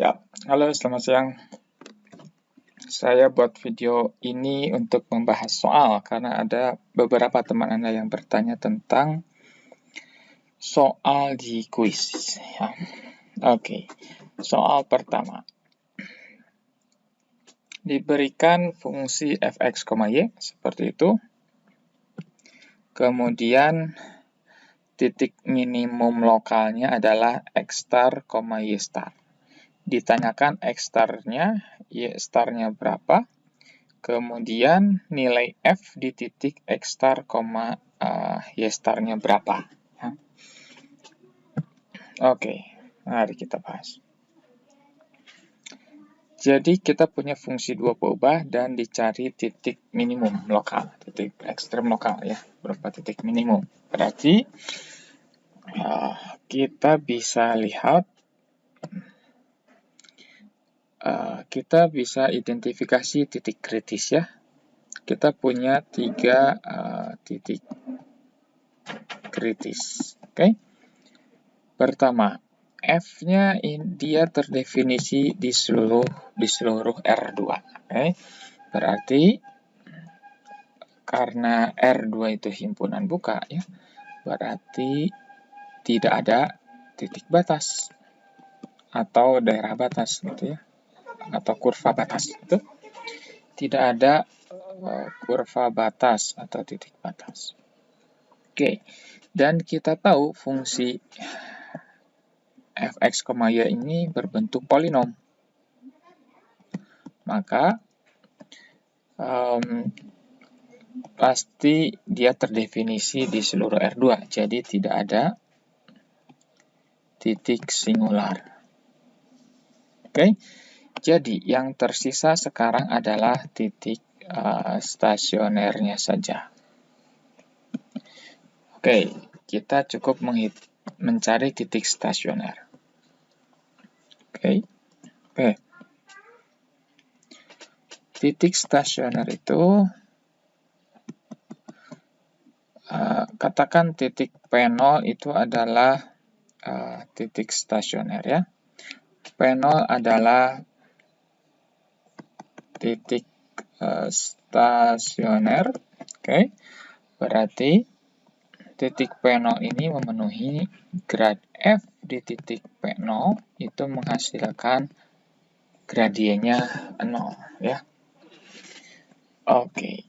Ya, halo selamat siang. Saya buat video ini untuk membahas soal karena ada beberapa teman Anda yang bertanya tentang soal di kuis. Ya. Oke, soal pertama. Diberikan fungsi fx, y seperti itu. Kemudian titik minimum lokalnya adalah x star, y star. Ditanyakan x star-nya, y star-nya berapa. Kemudian nilai f di titik x star, y star-nya berapa. Ya. Oke, mari kita bahas. Jadi kita punya fungsi dua peubah dan dicari titik minimum lokal, titik ekstrem lokal ya, berapa titik minimum. Berarti kita bisa lihat, kita bisa identifikasi titik kritis ya. Kita punya 3 titik kritis. Oke. Pertama, F-nya dia terdefinisi di seluruh R2. Oke. Berarti karena R2 itu himpunan buka ya, berarti tidak ada titik batas atau daerah batas gitu ya, atau kurva batas itu. Tidak ada kurva batas atau titik batas. Oke, dan kita tahu fungsi fx, y ini berbentuk polinom. Maka pasti dia terdefinisi di seluruh R2, jadi tidak ada titik singular. Oke, jadi yang tersisa sekarang adalah titik stasionernya saja. Oke, kita cukup mencari titik stasioner. Oke. Titik stasioner itu, katakan titik P0 itu adalah titik stasioner ya. P0 adalah titik stasioner. Oke. Berarti titik P0 ini memenuhi grad F di titik P0 itu menghasilkan gradiennya 0 ya. Oke.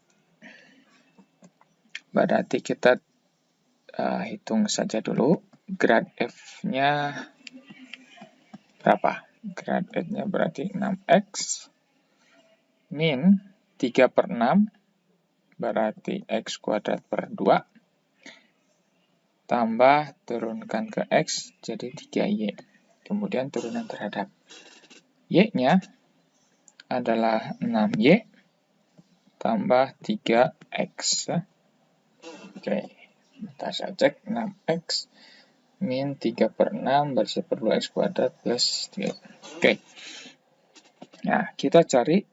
Berarti kita hitung saja dulu grad F-nya berapa? Grad F-nya berarti 6x min 3/6 berarti x kuadrat per 2 tambah turunkan ke x jadi 3y. Kemudian turunan terhadap y-nya adalah 6y tambah 3x. Oke, kita cek 6x min 3/6 berarti per 2x kuadrat plus 3. Oke. Nah, kita cari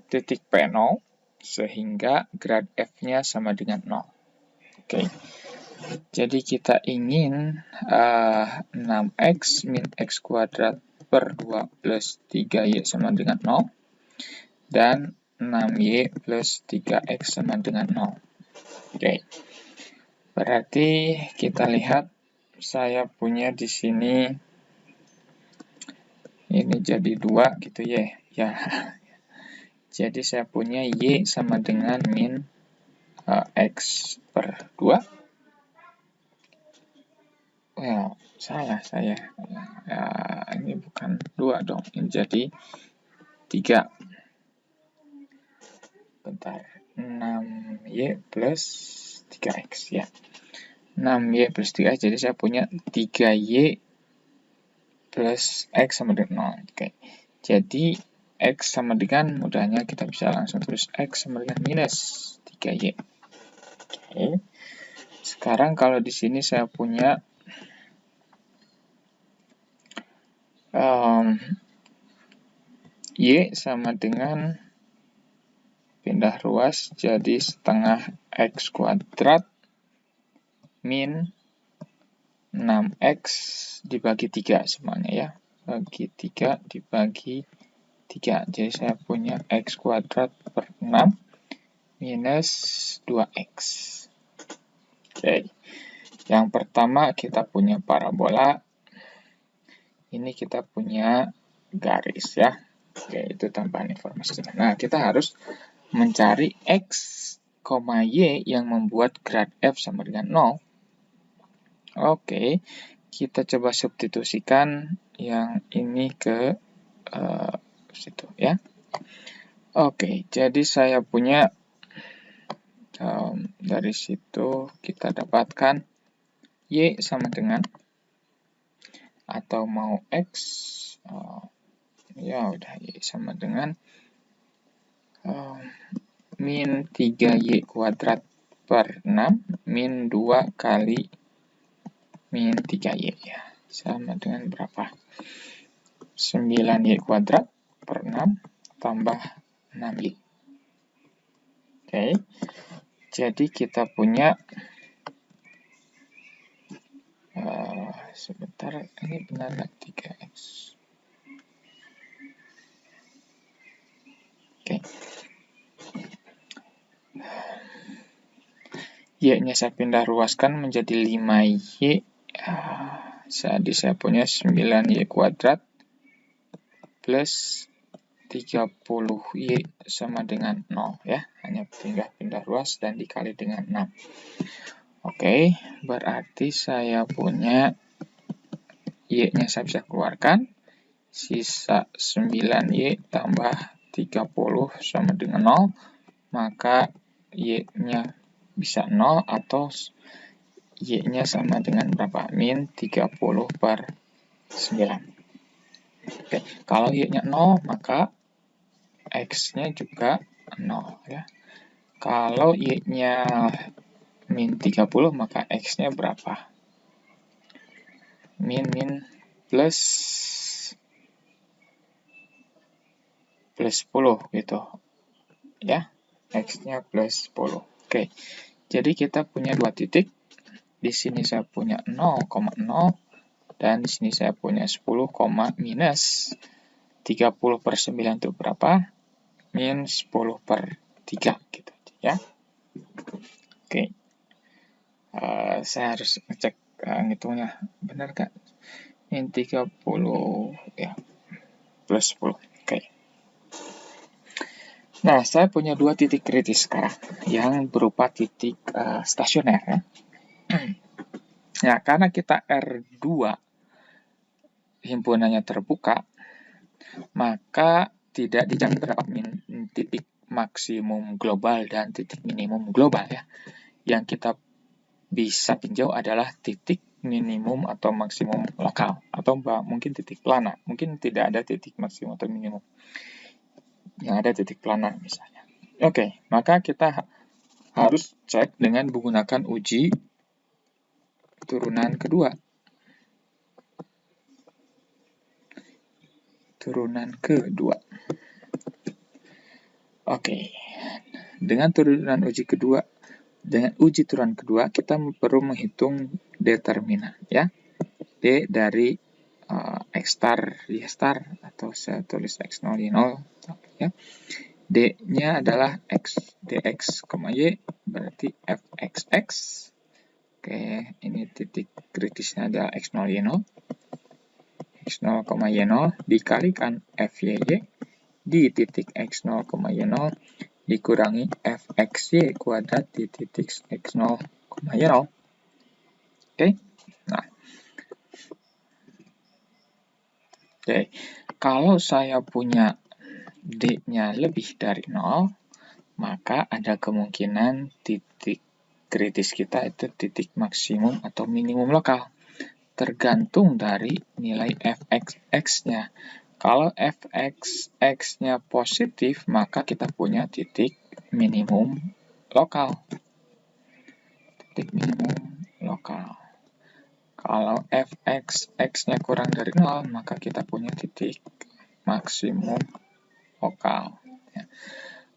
titik P0 sehingga grad F-nya sama dengan 0. Oke. Jadi kita ingin 6x min x kuadrat per 2 plus 3y sama dengan 0 dan 6y plus 3x sama dengan 0. Oke. Berarti kita lihat saya punya di sini ini jadi 2 gitu ya. Ya. Jadi saya punya y sama dengan min x per 2. Well, salah saya. Ya, ini bukan 2 dong. Ini jadi 3. Bentar. 6y plus 3x ya. 6y plus 3x, jadi saya punya 3y plus x sama dengan 0. Oke. Jadi x sama dengan, mudahnya kita bisa langsung tulis x sama dengan minus 3y. Oke. Sekarang kalau di sini saya punya y sama dengan, pindah ruas jadi setengah x kuadrat min 6x dibagi 3 semuanya ya. bagi 3 dibagi 3. Jadi saya punya X kuadrat per 6 minus 2X. Oke. Yang pertama kita punya parabola. Ini kita punya garis ya. Oke, itu tambahan informasinya. Nah, kita harus mencari X, Y yang membuat grad F sama dengan 0. Oke, kita coba substitusikan yang ini ke situ ya. Oke, jadi saya punya dari situ kita dapatkan Y sama dengan, atau mau X, ya udah Y sama dengan min 3Y kuadrat per 6 min 2 kali min 3Y ya. Sama dengan berapa? 9Y kuadrat per 6 tambah 6Y. Oke, jadi kita punya, sebentar, ini benar nggak 3X? Oke. Y-nya saya pindah ruaskan menjadi 5Y. Jadi saya punya 9Y kuadrat plus 30Y sama dengan 0 ya. Hanya pindah-pindah ruas dan dikali dengan 6. Oke, berarti saya punya Y-nya saya bisa keluarkan. Sisa 9Y tambah 30 sama dengan 0. Maka Y-nya bisa 0 atau Y-nya sama dengan berapa? Min 30 per 9. Oke, kalau Y-nya 0, maka X-nya juga 0 ya. Kalau Y-nya min 30, maka X-nya berapa? Min plus 10 gitu. Ya, X-nya plus 10. Oke, jadi kita punya dua titik. Di sini saya punya 0,0 dan di sini saya punya 10, minus 30 per 9 itu berapa? Min 10 per 3 gitu ya. Oke. Saya harus ngecek ngitungnya benar kan? Min 30 ya plus 10. Oke. Nah, saya punya dua titik kritis sekarang yang berupa titik stasioner ya. Ya, karena kita R2 himpunannya terbuka, maka tidak dijamin terdapat titik maksimum global dan titik minimum global ya. Yang kita bisa tinjau adalah titik minimum atau maksimum lokal, atau mungkin titik planar. Mungkin tidak ada titik maksimum atau minimum, yang ada titik planar misalnya. Oke, maka kita harus cek dengan menggunakan uji turunan kedua. Oke, dengan uji turunan kedua, kita perlu menghitung determinan ya. D dari X star, Y star, atau saya tulis X0, Y0 ya. D-nya adalah X, dx, Y, berarti Fxx. Oke, ini titik kritisnya adalah X0, Y0. X0, Y0 dikalikan Fyy di titik X0, Y0 dikurangi Fxy kuadrat di titik X0, Y0. Oke, nah. Oke, kalau saya punya D-nya lebih dari 0, maka ada kemungkinan titik kritis kita itu titik maksimum atau minimum lokal. Tergantung dari nilai Fxx-nya. Kalau Fxx-nya positif, maka kita punya titik minimum lokal. Titik minimum lokal. Kalau Fxx-nya kurang dari 0, maka kita punya titik maksimum lokal. Ya.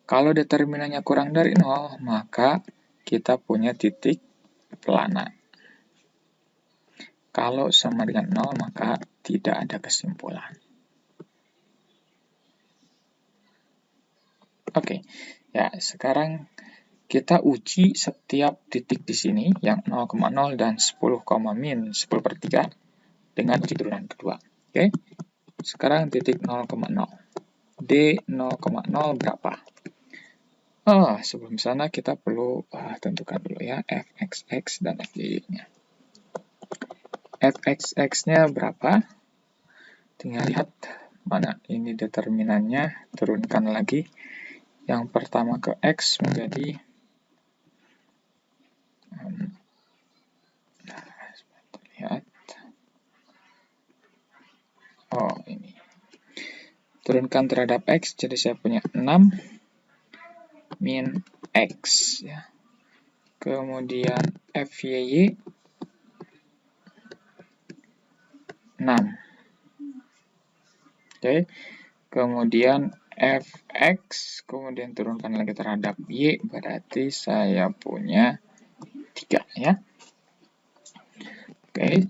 Kalau determinannya kurang dari 0, maka kita punya titik planar. Kalau sama dengan 0, maka tidak ada kesimpulan. Oke, ya sekarang kita uji setiap titik di sini yang 0,0 dan 10, min 10/3 dengan uji turunan kedua. Oke, sekarang titik 0,0. D 0,0 berapa? Sebelum sana kita perlu tentukan dulu ya fxx dan fy-nya. Fxx-nya berapa? Tinggal lihat mana ini determinannya, turunkan lagi. Yang pertama ke x menjadi lihat. Ini. Turunkan terhadap x, jadi saya punya 6 min x ya. Kemudian fy 6. Oke. Kemudian fx, kemudian turunkan lagi terhadap y, berarti saya punya 3 ya. Oke.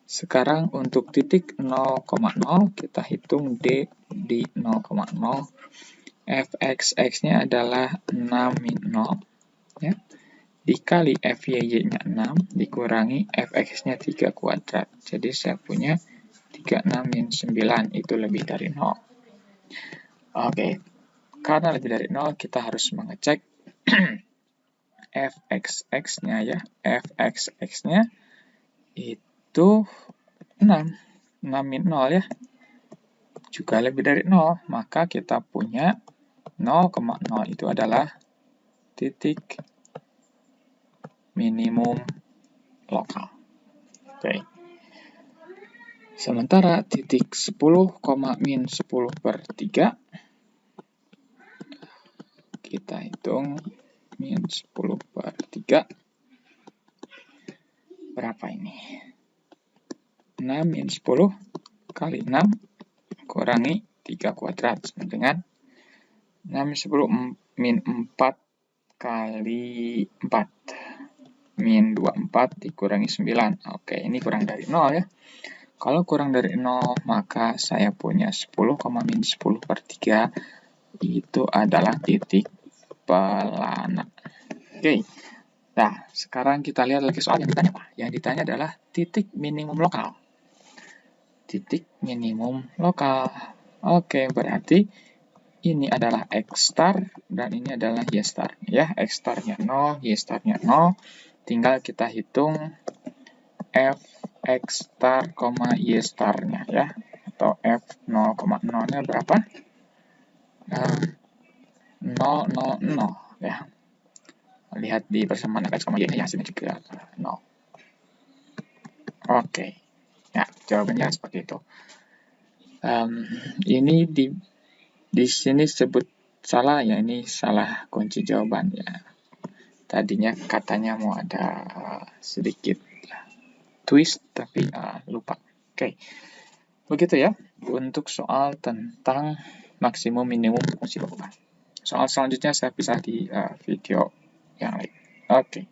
Sekarang untuk titik 0,0 kita hitung D di 0,0. Fxx-nya adalah 6 min 0 ya. Dikali fy-nya 6 dikurangi fx-nya 3 kuadrat. Jadi saya punya 36 min 9 itu lebih dari 0. Oke. Karena lebih dari 0 kita harus mengecek fxx-nya ya. Fxx-nya itu 6 min 0 ya. Juga lebih dari 0, maka kita punya 0,0 itu adalah titik minimum lokal. Oke. Sementara titik 10, min 10/3 kita hitung min 10/3 berapa ini? 6 min 10 kali 6 kurangi 3 kuadrat sama dengan 6 min 4 kali 4 min 24 dikurangi 9. Oke, ini kurang dari 0 ya. Kalau kurang dari 0, maka saya punya 10, min 10/3 itu adalah titik pelana. Oke. Nah, sekarang kita lihat lagi soal yang ditanya, Pak. Yang ditanya adalah titik minimum lokal. Titik minimum lokal. Oke, berarti ini adalah x star dan ini adalah y star ya. X starnya 0, y starnya 0. Tinggal kita hitung f x star, y starnya ya. Atau f 0,0-nya berapa? 0,0,0 ya. Lihat di persamaan x, y nya hasilnya juga 0. Oke. Ya, jawabannya seperti itu. Ini di sini sebut salah ya, ini salah kunci jawaban ya. Tadinya katanya mau ada sedikit twist tapi lupa. Oke. Begitu ya untuk soal tentang maksimum minimum fungsi bangunan. Soal selanjutnya saya bisa di video yang lain. Oke.